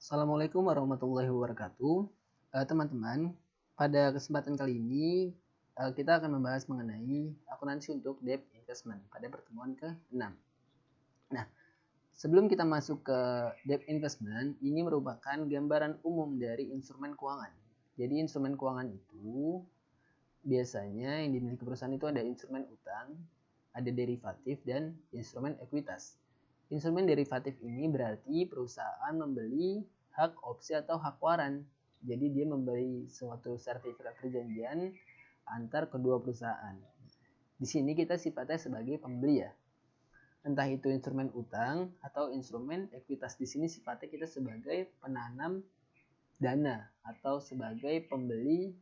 Assalamualaikum warahmatullahi wabarakatuh. Teman-teman, pada kesempatan kali ini kita akan membahas mengenai akuntansi untuk debt investment pada pertemuan ke-6. Nah, sebelum kita masuk ke debt investment, ini merupakan gambaran umum dari instrumen keuangan. Jadi instrumen keuangan itu biasanya yang dimiliki perusahaan itu ada instrumen utang, ada derivatif, dan instrumen ekuitas. Instrumen derivatif ini berarti perusahaan membeli hak opsi atau hak waran. Jadi dia membeli suatu sertifikat perjanjian antar kedua perusahaan. Di sini kita sifatnya sebagai pembeli ya. Entah itu instrumen utang atau instrumen ekuitas. Di sini sifatnya kita sebagai penanam dana atau sebagai pembeli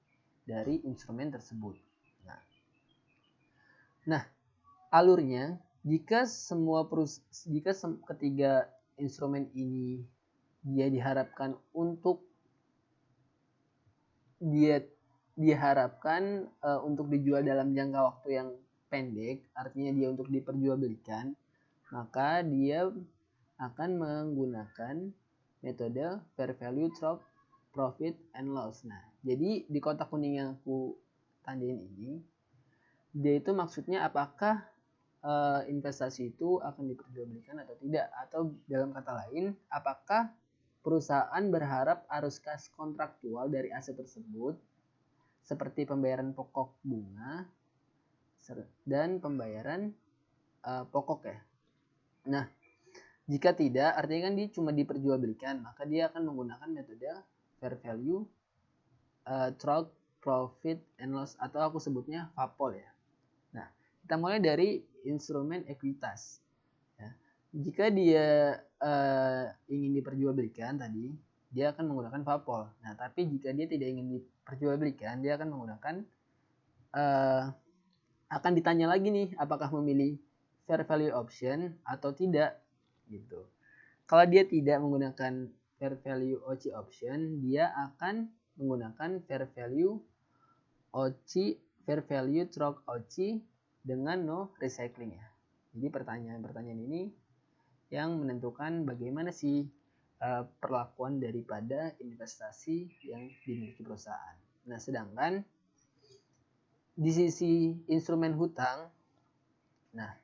dari instrumen tersebut. Nah, alurnya jika ketiga instrumen ini dia diharapkan untuk dijual dalam jangka waktu yang pendek, artinya dia untuk diperjualbelikan, maka dia akan menggunakan metode fair value through profit and loss. Nah, jadi di kotak kuning yang aku tandain ini, dia itu maksudnya apakah investasi itu akan diperjualbelikan atau tidak, atau dalam kata lain apakah perusahaan berharap arus kas kontraktual dari aset tersebut seperti pembayaran pokok bunga dan pembayaran pokok ya. Nah, jika tidak, artinya kan dia cuma diperjualbelikan, maka dia akan menggunakan metode fair value through profit and loss, atau aku sebutnya FAPOL ya. Nah, kita mulai dari instrumen ekuitas. Ya. Jika dia ingin diperjualbelikan tadi, dia akan menggunakan FAPOL. Nah, tapi jika dia tidak ingin diperjualbelikan, dia akan menggunakan akan ditanya lagi nih, apakah memilih fair value option atau tidak gitu. Kalau dia tidak menggunakan fair value OC option, dia akan menggunakan fair value OC, fair value through OC dengan no recycling ya. Jadi pertanyaan-pertanyaan ini yang menentukan bagaimana sih perlakuan daripada investasi yang dimiliki perusahaan. Nah, sedangkan di sisi instrumen hutang, nah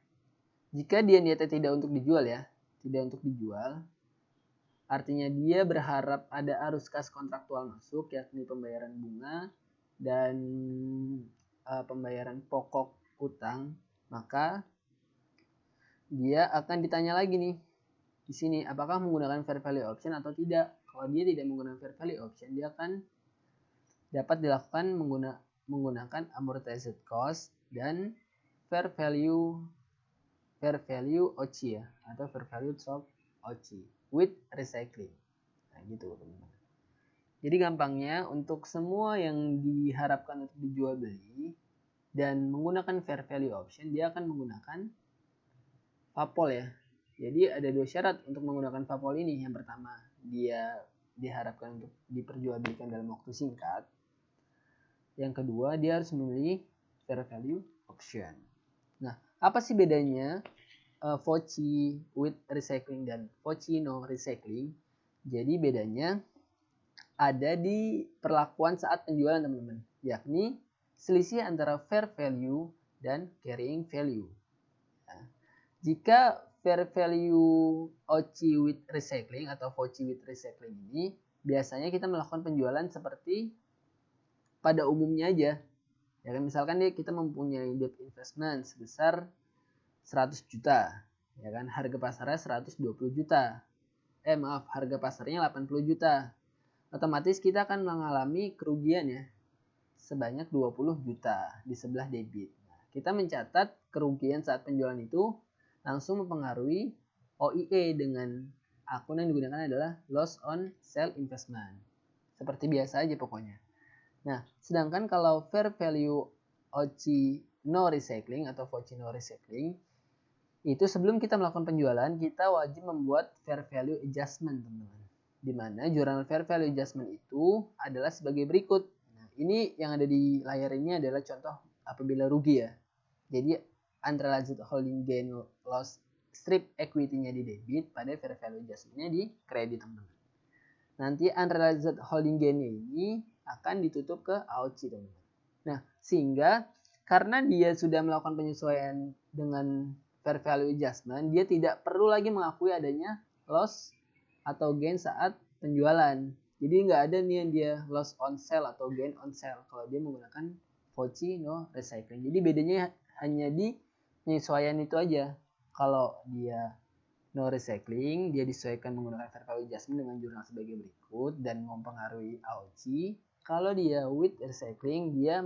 jika dia niatnya tidak untuk dijual ya, tidak untuk dijual, artinya dia berharap ada arus kas kontraktual masuk, yakni pembayaran bunga dan pembayaran pokok utang, maka dia akan ditanya lagi nih di sini, apakah menggunakan fair value option atau tidak. Kalau dia tidak menggunakan fair value option, dia akan dapat dilakukan menggunakan amortized cost dan fair value OC ya, atau fair value through OC with recycling. Nah, gitu teman-teman. Jadi gampangnya, untuk semua yang diharapkan untuk dijual beli dan menggunakan fair value option, dia akan menggunakan FAPOL ya. Jadi ada dua syarat untuk menggunakan FAPOL ini. Yang pertama, dia diharapkan untuk diperjualbelikan dalam waktu singkat. Yang kedua, dia harus memilih fair value option. Nah, apa sih bedanya VOCI with recycling dan VOCI no recycling? Jadi bedanya ada di perlakuan saat penjualan teman-teman, yakni selisih antara fair value dan carrying value. Nah, jika fair value OC with recycling atau VOCI with recycling ini, biasanya kita melakukan penjualan seperti pada umumnya aja. Ya kan, misalkan kita mempunyai debt investment sebesar 100 juta, ya kan, harga pasarnya 120 juta. Harga pasarnya 80 juta. Otomatis kita akan mengalami kerugian ya sebanyak 20 juta di sebelah debit. Nah, kita mencatat kerugian saat penjualan itu langsung mempengaruhi OIE dengan akun yang digunakan adalah loss on sale investment. Seperti biasa aja pokoknya. Nah, sedangkan kalau fair value OC no recycling atau VOCI no recycling, itu sebelum kita melakukan penjualan, kita wajib membuat fair value adjustment teman-teman. Di mana jurnal fair value adjustment itu adalah sebagai berikut. Nah, ini yang ada di layar ini adalah contoh apabila rugi ya. Jadi unrealized holding gain loss strip equity-nya di debit, pada fair value adjustment-nya di kredit teman-teman. nanti unrealized holding gain-nya ini akan ditutup ke AOCI, teman-teman. Nah, sehingga karena dia sudah melakukan penyesuaian dengan fair value adjustment, dia tidak perlu lagi mengakui adanya loss atau gain saat penjualan. Jadi nggak ada nih yang dia loss on sale atau gain on sale kalau dia menggunakan FOCI no recycling. Jadi bedanya hanya di penyesuaian itu aja. Kalau dia no recycling, dia disesuaikan menggunakan fair value adjustment dengan jurnal sebagai berikut dan mempengaruhi AOCI. Kalau dia with recycling, dia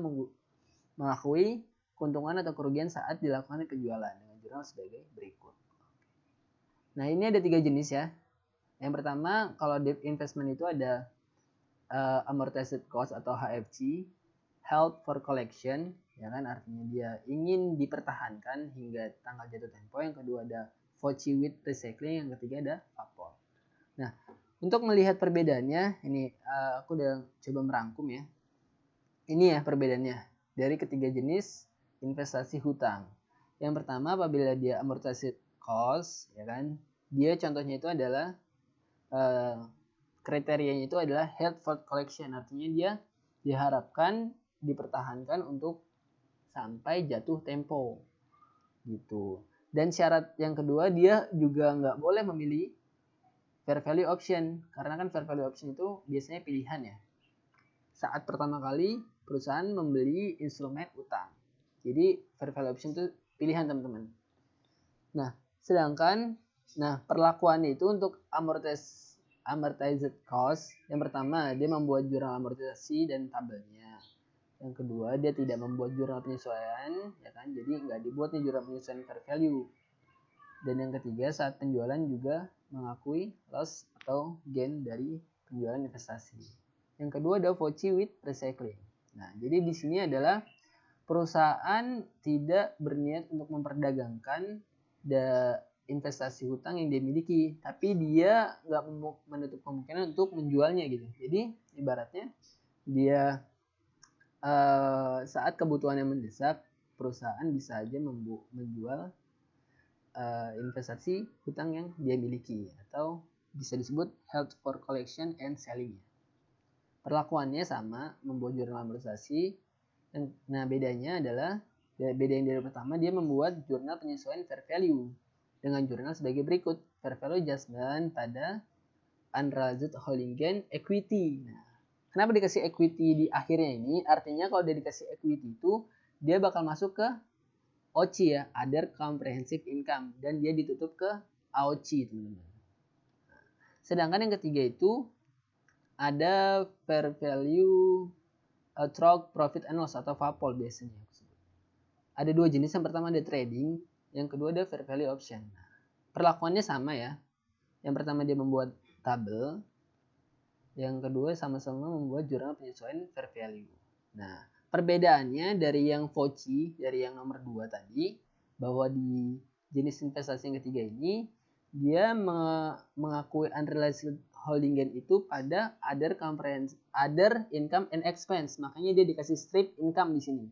mengakui keuntungan atau kerugian saat dilakukan penjualan dengan jurnal sebagai berikut. Nah, ini ada 3 jenis ya. Yang pertama, kalau debt investment itu ada amortized cost atau HFC, held for collection, ya kan, artinya dia ingin dipertahankan hingga tanggal jatuh tempo. Yang kedua ada FOCI with recycling, yang ketiga ada FAPOL. Nah, untuk melihat perbedaannya, ini aku udah coba merangkum ya. Ini ya perbedaannya dari ketiga jenis investasi hutang. Yang pertama, apabila dia amortized cost, ya kan, dia contohnya itu adalah kriterianya itu adalah held for collection, artinya dia diharapkan dipertahankan untuk sampai jatuh tempo gitu. Dan syarat yang kedua, dia juga nggak boleh memilih fair value option, karena kan fair value option itu biasanya pilihan ya saat pertama kali perusahaan membeli instrumen utang. Jadi fair value option itu pilihan, teman-teman. Nah, sedangkan perlakuannya itu untuk amortized cost, yang pertama dia membuat jurnal amortisasi dan tabelnya. Yang kedua, dia tidak membuat jurnal penyesuaian, ya kan? Jadi nggak dibuat nih jurnal penyesuaian fair value. Dan yang ketiga, saat penjualan juga mengakui loss atau gain dari penjualan investasi. Yang kedua ada FOCI with recycling. Nah, jadi di sini adalah perusahaan tidak berniat untuk memperdagangkan investasi hutang yang dia miliki, tapi dia nggak menutup kemungkinan untuk menjualnya gitu. Jadi ibaratnya dia saat kebutuhan yang mendesak, perusahaan bisa aja menjual investasi hutang yang dia miliki, atau bisa disebut held for collection and selling. Perlakuannya sama, membuat jurnal amortisasi. Nah, bedanya adalah beda yang dari pertama, dia membuat jurnal penyesuaian fair value dengan jurnal sebagai berikut: fair value adjustment pada unrealized holding gain equity. Nah, kenapa dikasih equity di akhirnya ini? Artinya kalau dia dikasih equity itu dia bakal masuk ke OCI ya, other comprehensive income, dan dia ditutup ke AOCI, teman-teman. Sedangkan yang ketiga itu ada fair value through profit and loss atau FAPOL biasanya. Ada 2 jenis, yang pertama ada trading, yang kedua ada fair value option. Nah, perlakuannya sama ya. Yang pertama dia membuat tabel, yang kedua sama-sama membuat jurnal penyesuaian fair value. Nah, perbedaannya dari yang FOCI, dari yang nomor 2 tadi, bahwa di jenis investasi yang ketiga ini dia mengakui unrealized holding gain itu pada other income and expense. Makanya dia dikasih strip income di sini.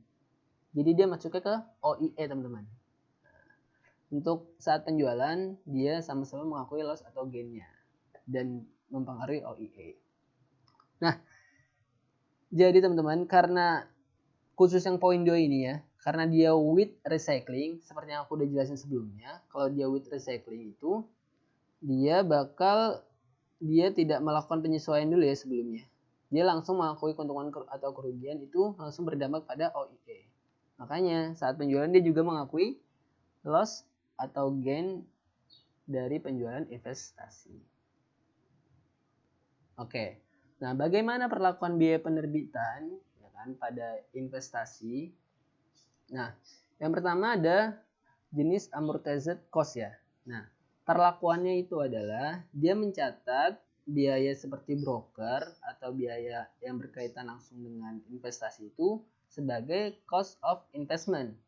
Jadi dia masuknya ke OIE, teman-teman. Untuk saat penjualan dia sama-sama mengakui loss atau gain-nya dan mempengaruhi OIE. Nah, jadi teman-teman, karena khusus yang poin 2 ini ya, karena dia with recycling, seperti yang aku udah jelasin sebelumnya, kalau dia with recycling itu dia tidak melakukan penyesuaian dulu ya sebelumnya. Dia langsung mengakui keuntungan atau kerugian itu langsung berdampak pada OIE. Makanya saat penjualan dia juga mengakui loss atau gain dari penjualan investasi. Oke. Nah, bagaimana perlakuan biaya penerbitan ya kan pada investasi? Nah, yang pertama ada jenis amortized cost ya. Nah, perlakuannya itu adalah dia mencatat biaya seperti broker atau biaya yang berkaitan langsung dengan investasi itu sebagai cost of investment.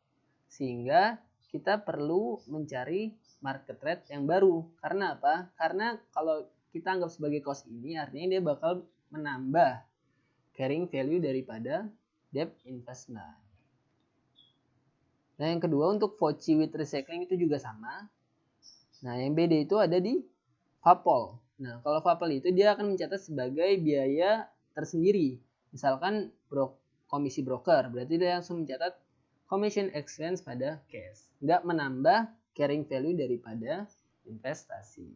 Sehingga kita perlu mencari market rate yang baru. Karena apa? Karena kalau kita anggap sebagai cost ini, artinya dia bakal menambah carrying value daripada debt investment. Nah, yang kedua untuk FOCI with recycling itu juga sama. Nah, yang beda itu ada di FAPOL. Nah, kalau FAPL itu dia akan mencatat sebagai biaya tersendiri. Misalkan komisi broker, berarti dia langsung mencatat commission expense pada cash. Nggak menambah carrying value daripada investasi.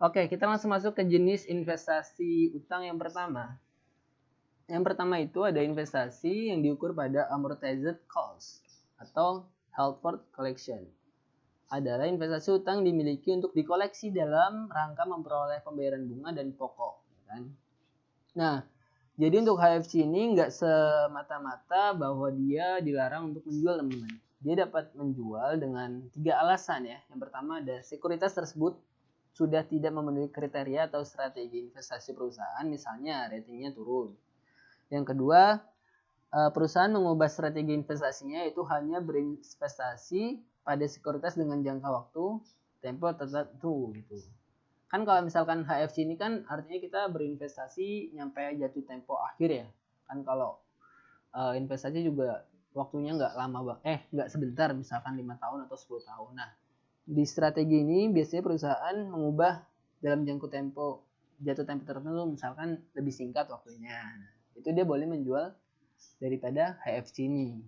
Oke, kita langsung masuk ke jenis investasi utang yang pertama. Yang pertama itu ada investasi yang diukur pada amortized cost atau held for collection. Adalah investasi utang dimiliki untuk dikoleksi dalam rangka memperoleh pembayaran bunga dan pokok. Kan? Nah, jadi untuk HFC ini nggak semata-mata bahwa dia dilarang untuk menjual, teman-teman. Dia dapat menjual dengan 3 alasan ya. Yang pertama ada sekuritas tersebut sudah tidak memenuhi kriteria atau strategi investasi perusahaan, misalnya ratingnya turun. Yang kedua, perusahaan mengubah strategi investasinya yaitu hanya berinvestasi pada sekuritas dengan jangka waktu tempo tertentu gitu. Kan kalau misalkan HFC ini kan artinya kita berinvestasi nyampe jatuh tempo akhir ya. Kan kalau investasi juga waktunya nggak lama nggak sebentar, misalkan 5 tahun atau 10 tahun. Nah, di strategi ini biasanya perusahaan mengubah dalam jangka jatuh tempo tertentu, misalkan lebih singkat waktunya. Nah, itu dia boleh menjual daripada HFC ini.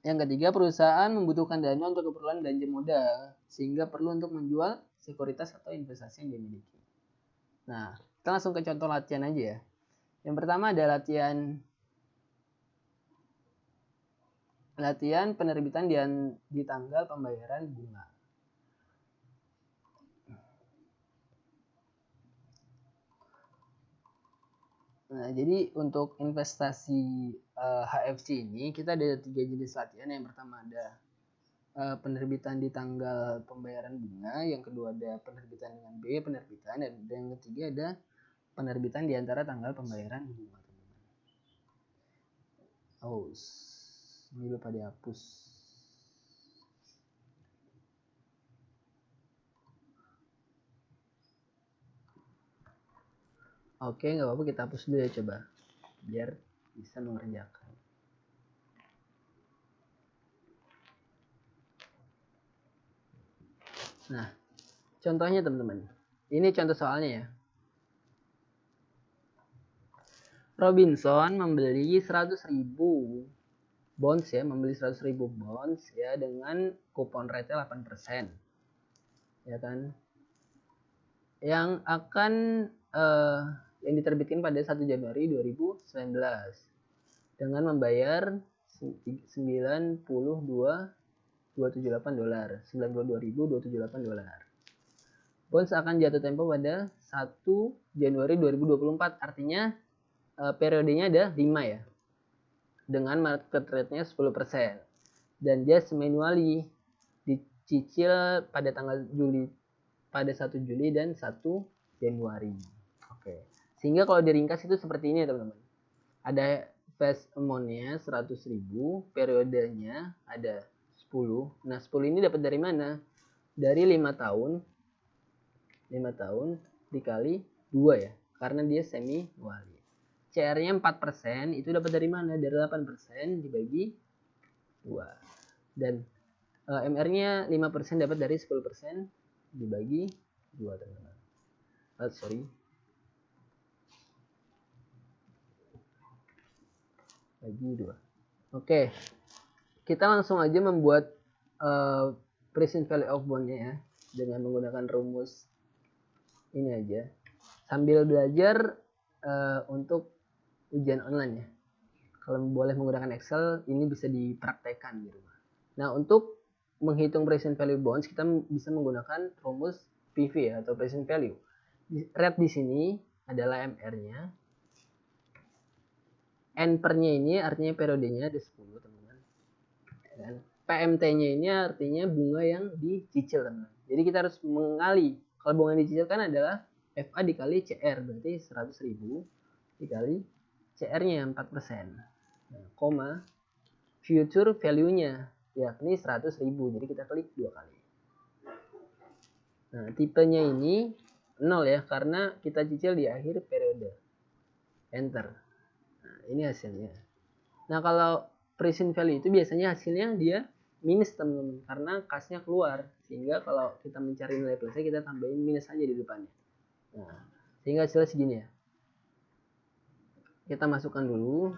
Yang ketiga, perusahaan membutuhkan dana untuk keperluan belanja modal sehingga perlu untuk menjual sekuritas atau investasi yang dimiliki. Nah, kita langsung ke contoh latihan aja ya. Yang pertama ada latihan penerbitan di tanggal pembayaran bunga. Nah, jadi untuk investasi HFC ini kita ada 3 jenis latihan. Yang pertama ada penerbitan di tanggal pembayaran bunga, yang kedua ada penerbitan dengan biaya penerbitan, dan yang ketiga ada penerbitan di antara tanggal pembayaran bunga. Oh, ini lupa dihapus. Oke, nggak apa-apa, kita hapus dulu ya coba, biar bisa mengerjakan. Nah, contohnya teman-teman, ini contoh soalnya ya. Robinson membeli 100.000 bonds ya, membeli 100.000 bonds ya dengan kupon rate 8%. Ya kan? Yang akan yang diterbitkan pada 1 Januari 2019 dengan membayar 92.278 dolar, 92.278 dolar. Bonds akan jatuh tempo pada 1 Januari 2024, artinya periodenya ada 5 ya, dengan market rate-nya 10%, dan dia semanually dicicil pada tanggal pada 1 Juli dan 1 Januari. Oke. Sehingga kalau diringkas itu seperti ini ya teman-teman. Ada face amount-nya 100.000, periodenya ada 10. Nah, 10 ini dapat dari mana? Dari 5 tahun. 5 tahun dikali 2 ya, karena dia semi wali. CR-nya 4%, itu dapat dari mana? Dari 8% dibagi 2. Dan MR-nya 5% dapat dari 10% dibagi 2, teman-teman. Bagi 2. Oke. Kita langsung aja membuat present value of bond-nya ya, dengan menggunakan rumus ini aja. Sambil belajar untuk ujian online ya. Kalau boleh menggunakan Excel, ini bisa dipraktekkan di rumah. Nah, untuk menghitung present value bonds, kita bisa menggunakan rumus PV ya, atau present value. Rate di sini adalah MR-nya. N per-nya ini artinya periodenya ada 10, teman-teman. Dan PMT-nya ini artinya bunga yang dicicil, teman-teman. Jadi kita harus mengali. Kalau bunga yang dicicil kan adalah FA dikali CR, berarti 100.000 dikali CR-nya 4%. Nah, koma future value-nya yakni 100.000. Jadi kita klik 2 kali. Nah, tipenya ini 0 ya, karena kita cicil di akhir periode. Enter. Nah, ini hasilnya. Nah, kalau present value itu biasanya hasilnya dia minus, teman-teman, karena kasnya keluar. Sehingga kalau kita mencari nilai plusnya, kita tambahin minus aja di depannya. Sehingga hasilnya segini ya. Kita masukkan dulu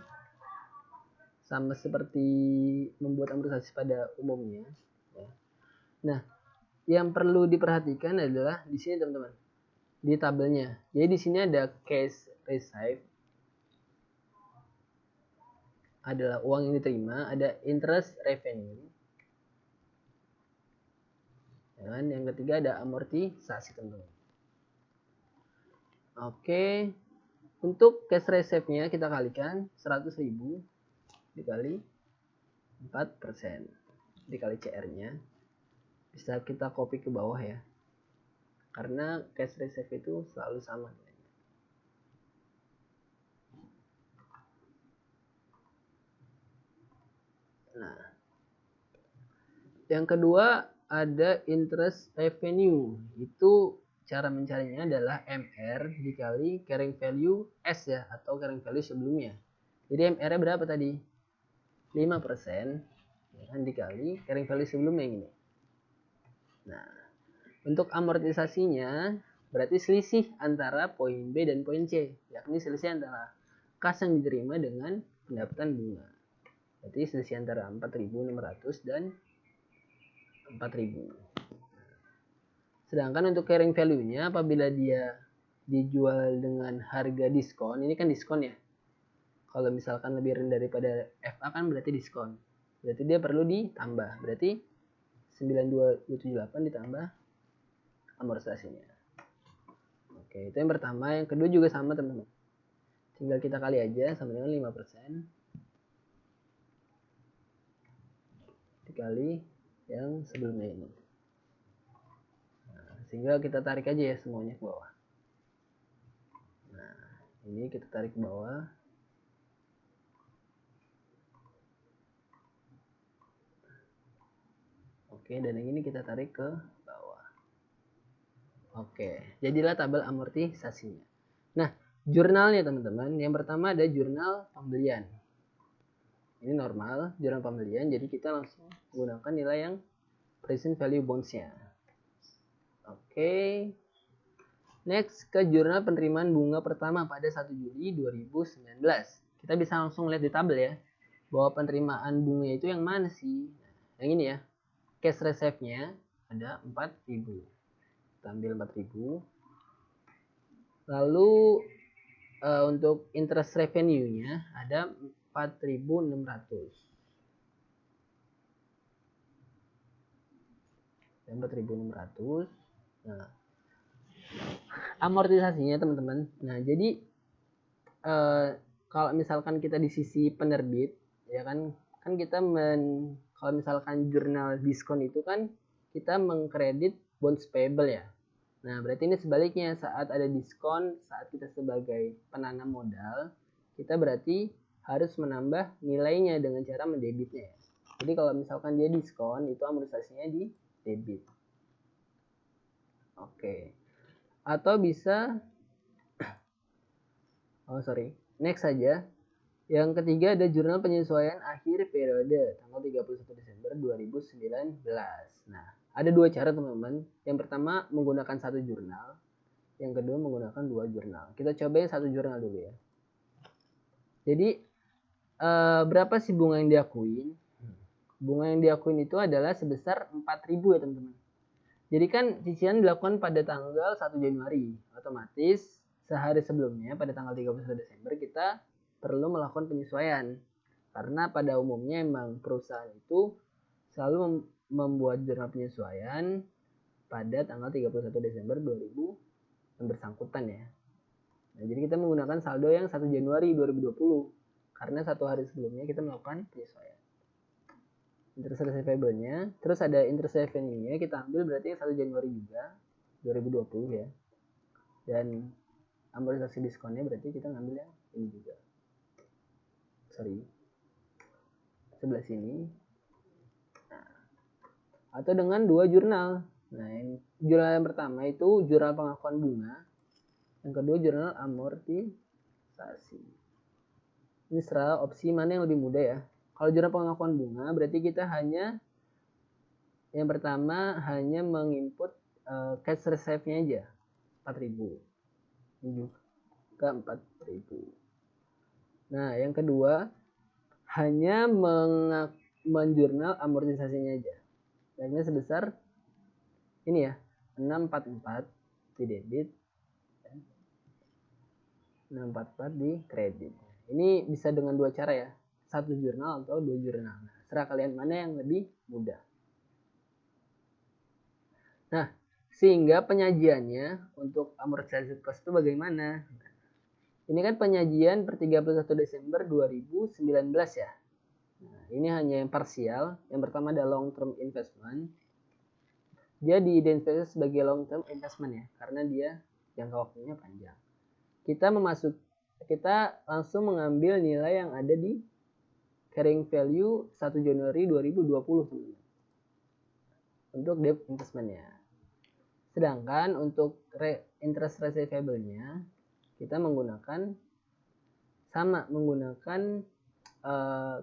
sama seperti membuat amortisasi pada umumnya. Nah, yang perlu diperhatikan adalah di sini teman-teman, di tabelnya. Jadi di sini ada cash receive, adalah uang yang diterima, ada interest revenue, dan yang ketiga ada amortisasi teman-teman. Oke, untuk cash reserve-nya kita kalikan 100.000 dikali 4% dikali CR-nya. Bisa kita copy ke bawah ya. Karena cash reserve itu selalu sama. Nah, yang kedua ada interest revenue. Itu cara mencarinya adalah MR dikali carrying value S ya, atau carrying value sebelumnya. Jadi MR-nya berapa tadi? 5% ya kan, dikali carrying value sebelumnya yang ini. Nah, untuk amortisasinya berarti selisih antara poin B dan poin C, yakni selisih antara kas yang diterima dengan pendapatan bunga. Berarti selisih antara 4.600 dan 4.000. Sedangkan untuk carrying value-nya apabila dia dijual dengan harga diskon, ini kan diskon ya. Kalau misalkan lebih rendah daripada FA kan berarti diskon. Berarti dia perlu ditambah. Berarti 9278 ditambah amortisasinya. Oke, itu yang pertama. Yang kedua juga sama teman-teman. Tinggal kita kali aja sama dengan 5%. Dikali yang sebelumnya ini. Sehingga kita tarik aja ya semuanya ke bawah. Nah, ini kita tarik ke bawah. Oke, dan yang ini kita tarik ke bawah. Oke, jadilah tabel amortisasinya. Nah, jurnalnya teman-teman. Yang pertama ada jurnal pembelian. Ini normal, jurnal pembelian. Jadi kita langsung menggunakan nilai yang present value bonds-nya. Oke. Next ke jurnal penerimaan bunga pertama pada 1 Juli 2019. Kita bisa langsung lihat di tabel ya, bahwa penerimaan bunga itu yang mana sih? Nah, yang ini ya. Cash reserve-nya ada 4.000. Kita ambil 4.000. Lalu untuk interest revenue-nya ada 4.600. 4.600. Nah, amortisasinya teman-teman. Nah, jadi kalau misalkan kita di sisi penerbit, ya kan kita kalau misalkan jurnal diskon itu kan kita mengkredit bonds payable ya. Nah, berarti ini sebaliknya, saat ada diskon, saat kita sebagai penanam modal, kita berarti harus menambah nilainya dengan cara mendebitnya ya. Jadi kalau misalkan dia diskon, itu amortisasinya di debit. Oke. Atau bisa next saja. Yang ketiga ada jurnal penyesuaian akhir periode tanggal 31 Desember 2019. Nah, ada dua cara teman-teman. Yang pertama menggunakan satu jurnal, yang kedua menggunakan dua jurnal. Kita cobain satu jurnal dulu ya. Jadi berapa sih bunga yang diakuin? Bunga yang diakuin itu adalah sebesar 4.000 ya teman-teman. Jadi kan cicilan dilakukan pada tanggal 1 Januari. Otomatis sehari sebelumnya pada tanggal 31 Desember kita perlu melakukan penyesuaian. Karena pada umumnya emang perusahaan itu selalu membuat jurnal penyesuaian pada tanggal 31 Desember 2000 yang bersangkutan ya. Nah, jadi kita menggunakan saldo yang 1 Januari 2020 karena satu hari sebelumnya kita melakukan penyesuaian. Interest receivable-nya, terus ada interest revenue-nya kita ambil berarti 1 Januari juga 2020 ya. Dan amortisasi diskonnya berarti kita ngambil yang ini juga. Sebelah sini. Nah, atau dengan dua jurnal. Nah, yang jurnal yang pertama itu jurnal pengakuan bunga. Yang kedua jurnal amortisasi. Ini serah opsi mana yang lebih mudah ya. Kalau jurnal pengakuan bunga berarti kita hanya yang pertama hanya menginput cash reserve-nya aja 4.000. Ini juga 4.000. Nah, yang kedua, hanya menjurnal amortisasinya aja. Baiknya sebesar ini ya, 644 di debit, 644 di kredit. Ini bisa dengan dua cara ya, satu jurnal atau dua jurnal. Nah, serah kalian mana yang lebih mudah. Nah, sehingga penyajiannya untuk amortisasi cost itu bagaimana? Ini kan penyajian per 31 Desember 2019 ya. Nah, ini hanya yang parsial. Yang pertama ada long term investment. Dia diidentifikasi sebagai long term investment ya, karena dia jangka waktunya panjang. Kita langsung mengambil nilai yang ada di carrying value 1 Januari 2020 teman-teman. Untuk debt investmentnya. Sedangkan untuk interest receivable-nya kita menggunakan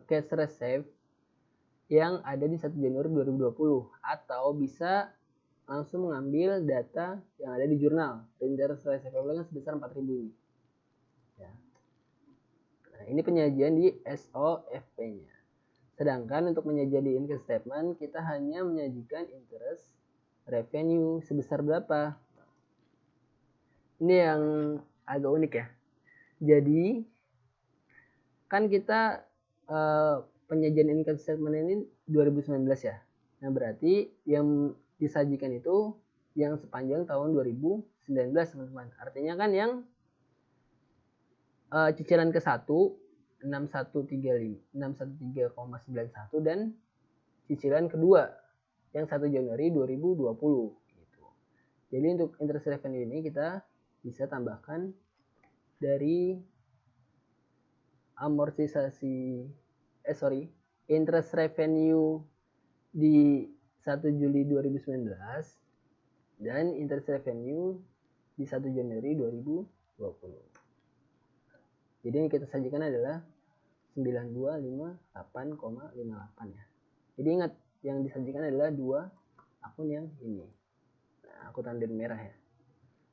cash reserve yang ada di 1 Januari 2020 atau bisa langsung mengambil data yang ada di jurnal. Interest receivable sebesar 4.000 ini. Ya. Nah, ini penyajian di SOFP-nya. Sedangkan untuk menyajian di income statement kita hanya menyajikan interest revenue sebesar berapa. Ini yang agak unik ya. Jadi kan kita penyajian income statement ini 2019 ya. Nah, berarti yang disajikan itu yang sepanjang tahun 2019 teman-teman. Artinya kan yang cicilan ke-1 6113,91 dan cicilan kedua yang 1 Januari 2020 gitu. Jadi untuk interest revenue ini kita bisa tambahkan dari interest revenue di 1 Juli 2019 dan interest revenue di 1 Januari 2020. Jadi yang kita sajikan adalah 9258,58 ya. Jadi ingat yang disajikan adalah dua akun yang ini. Nah, aku tandain merah ya.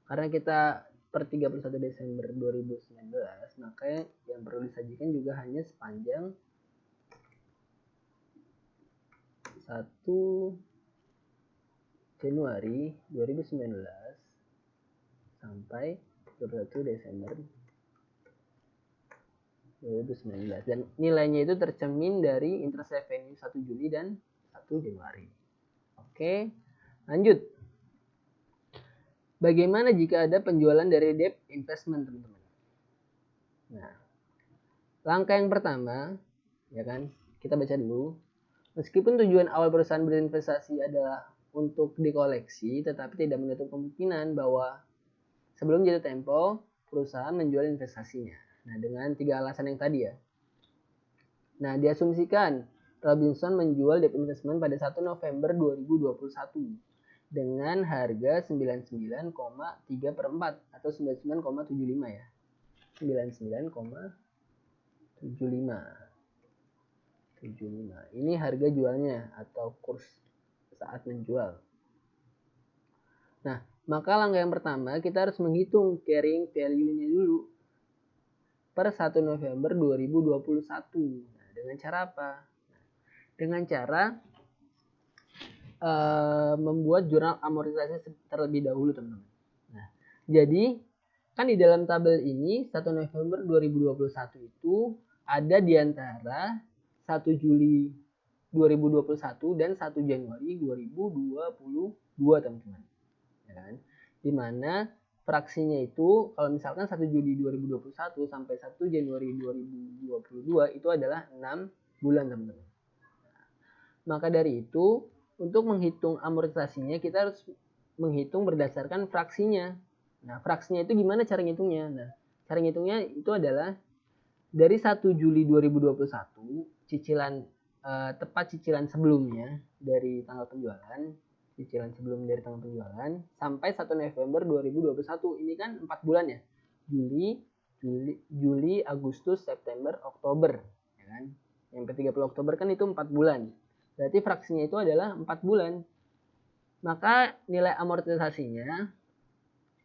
Karena kita per 31 Desember 2019, maka yang perlu disajikan juga hanya sepanjang 1 Januari 2019 sampai 31 Desember 2019. Dan nilainya itu tercermin dari interest revenue 1 Juli dan 1 Januari. Oke, lanjut. Bagaimana jika ada penjualan dari debt investment, teman-teman? Nah, langkah yang pertama, ya kan, kita baca dulu. Meskipun tujuan awal perusahaan berinvestasi adalah untuk dikoleksi, tetapi tidak menutup kemungkinan bahwa sebelum jatuh tempo, perusahaan menjual investasinya. Nah, dengan 3 alasan yang tadi ya. Nah, diasumsikan Robinson menjual debt investment pada 1 November 2021 dengan harga 99,3/4 atau 99,75 ya. 99,75. Ini harga jualnya atau kurs saat menjual. Nah, maka langkah yang pertama kita harus menghitung carrying value-nya dulu per 1 November 2021. Nah, dengan cara apa? Dengan cara membuat jurnal amortisasi terlebih dahulu, teman-teman. Nah, jadi kan di dalam tabel ini 1 November 2021 itu ada di antara 1 Juli 2021 dan 1 Januari 2022, teman-teman. Ya kan? Dimana fraksinya itu kalau misalkan 1 Juli 2021 sampai 1 Januari 2022 itu adalah 6 bulan, teman-teman. Maka dari itu untuk menghitung amortisasinya kita harus menghitung berdasarkan fraksinya. Nah, fraksinya itu gimana cara ngitungnya? Nah, cara ngitungnya itu adalah dari 1 Juli 2021 tepat cicilan sebelumnya dari tanggal penjualan, sampai 1 November 2021. Ini kan 4 bulan ya. Juli, Agustus, September, Oktober, ya kan? Yang 30 Oktober kan itu 4 bulan. Berarti fraksinya itu adalah 4 bulan. Maka nilai amortisasinya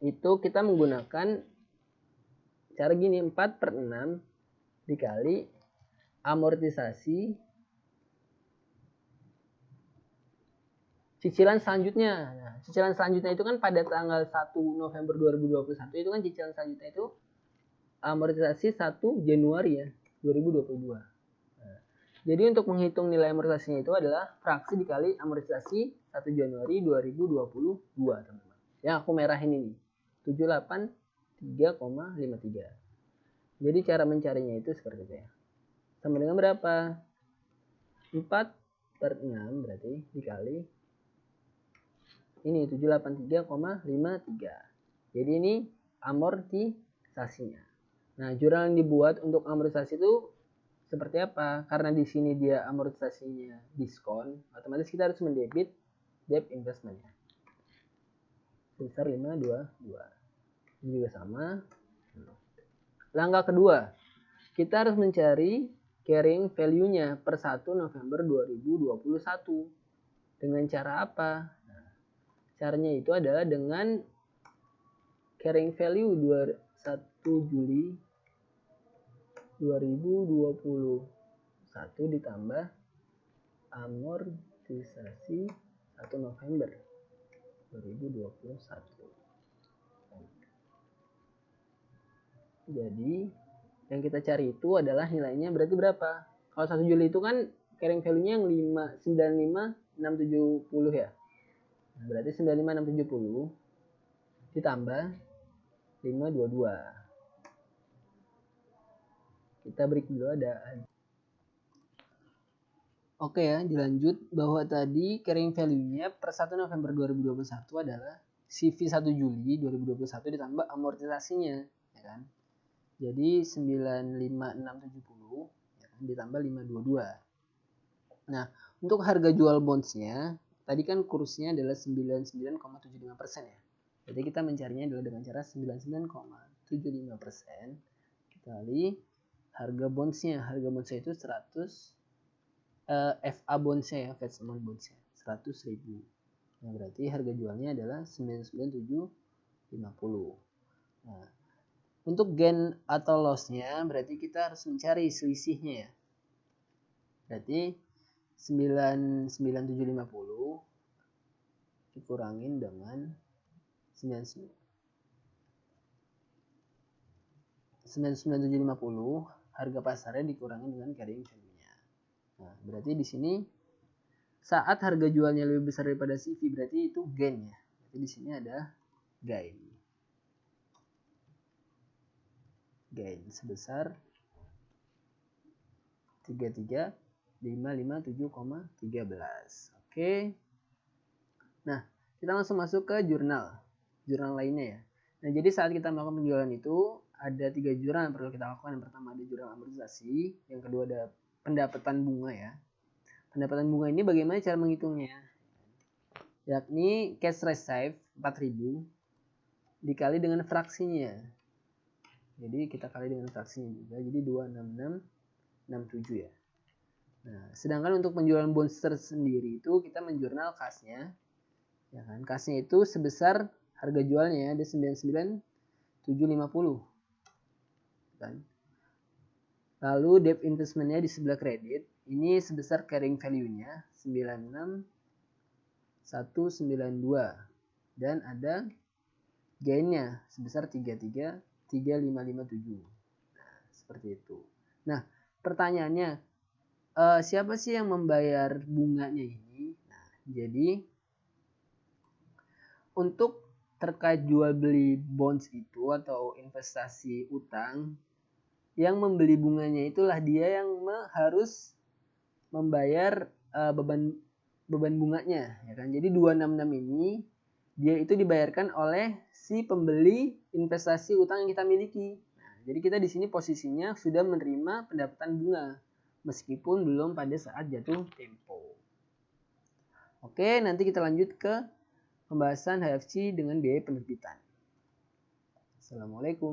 itu kita menggunakan cara gini, 4/6 dikali amortisasi cicilan selanjutnya. Nah, cicilan selanjutnya itu kan pada tanggal 1 November 2021 itu kan cicilan selanjutnya itu amortisasi 1 Januari ya 2022. Nah, jadi untuk menghitung nilai amortisasinya itu adalah fraksi dikali amortisasi 1 Januari 2022, teman-teman. Yang aku merahin ini 783,53. Jadi cara mencarinya itu seperti itu ya. Sama dengan berapa? 4/6 berarti dikali ini 783,53. Jadi ini amortisasinya. Nah, jurnal yang dibuat untuk amortisasi itu seperti apa? Karena di sini dia amortisasinya diskon, otomatis kita harus mendebit debt investment-nya. Sebesar 522. Ini juga sama. Langkah kedua, kita harus mencari carrying value-nya per 1 November 2021. Dengan cara apa? Nah, caranya itu adalah dengan carrying value 1 Juli 2021 ditambah amortisasi 1 November 2021. Jadi yang kita cari itu adalah nilainya berarti berapa? Kalau 1 Juli itu kan carrying value-nya yang 95670 ya. Nah, berarti 95670 ditambah 522. Kita break dulu ada. Oke ya, dilanjut bahwa tadi carrying value-nya per 1 November 2021 adalah CV 1 Juli 2021 ditambah amortisasinya, ya kan? Jadi 95670 ya kan, ditambah 522. Nah, untuk harga jual bonds-nya, tadi kan kursnya adalah 99,75% ya. Jadi kita mencarinya adalah dengan cara 99,75% kali harga bonds-nya. Harga bonds-nya itu 100 FA bonds-nya ya, Fed amount bonds-nya 100.000. Nah, berarti harga jualnya adalah 99750. Nah, untuk gain atau loss-nya berarti kita harus mencari selisihnya ya. Berarti 99750 dikurangin dengan 99750 harga pasarnya dikurangin dengan carrying value-nya. Nah, berarti di sini saat harga jualnya lebih besar daripada CV berarti itu gain ya. Berarti di sini ada gain. Gain sebesar 33557,13. Oke. Nah, kita langsung masuk ke jurnal lainnya ya. Nah, jadi saat kita melakukan penjualan itu ada 3 jurnal yang perlu kita lakukan. Yang pertama ada jurnal amortisasi, yang kedua ada pendapatan bunga ya. Pendapatan bunga ini bagaimana cara menghitungnya? Yakni cash receive 4000 dikali dengan fraksinya. Jadi kita kali dengan fraksinya juga, jadi 26667 ya. Nah, sedangkan untuk penjualan bonds sendiri itu kita menjurnal kas-nya. Ya kan? Kasnya itu sebesar harga jualnya ada 99750. Kan? Lalu debt investment-nya di sebelah kredit ini sebesar carrying value-nya 96192 dan ada gain-nya sebesar 33557. Nah, seperti itu. Nah, pertanyaannya siapa sih yang membayar bunganya ini? Nah, jadi untuk terkait jual beli bonds itu atau investasi utang, yang membeli bunganya itulah dia yang harus membayar beban bunganya, ya kan? Jadi 266 ini dia itu dibayarkan oleh si pembeli investasi utang yang kita miliki. Nah, jadi kita di sini posisinya sudah menerima pendapatan bunga meskipun belum pada saat jatuh tempo. Oke, nanti kita lanjut ke pembahasan HFC dengan biaya penerbitan. Assalamualaikum.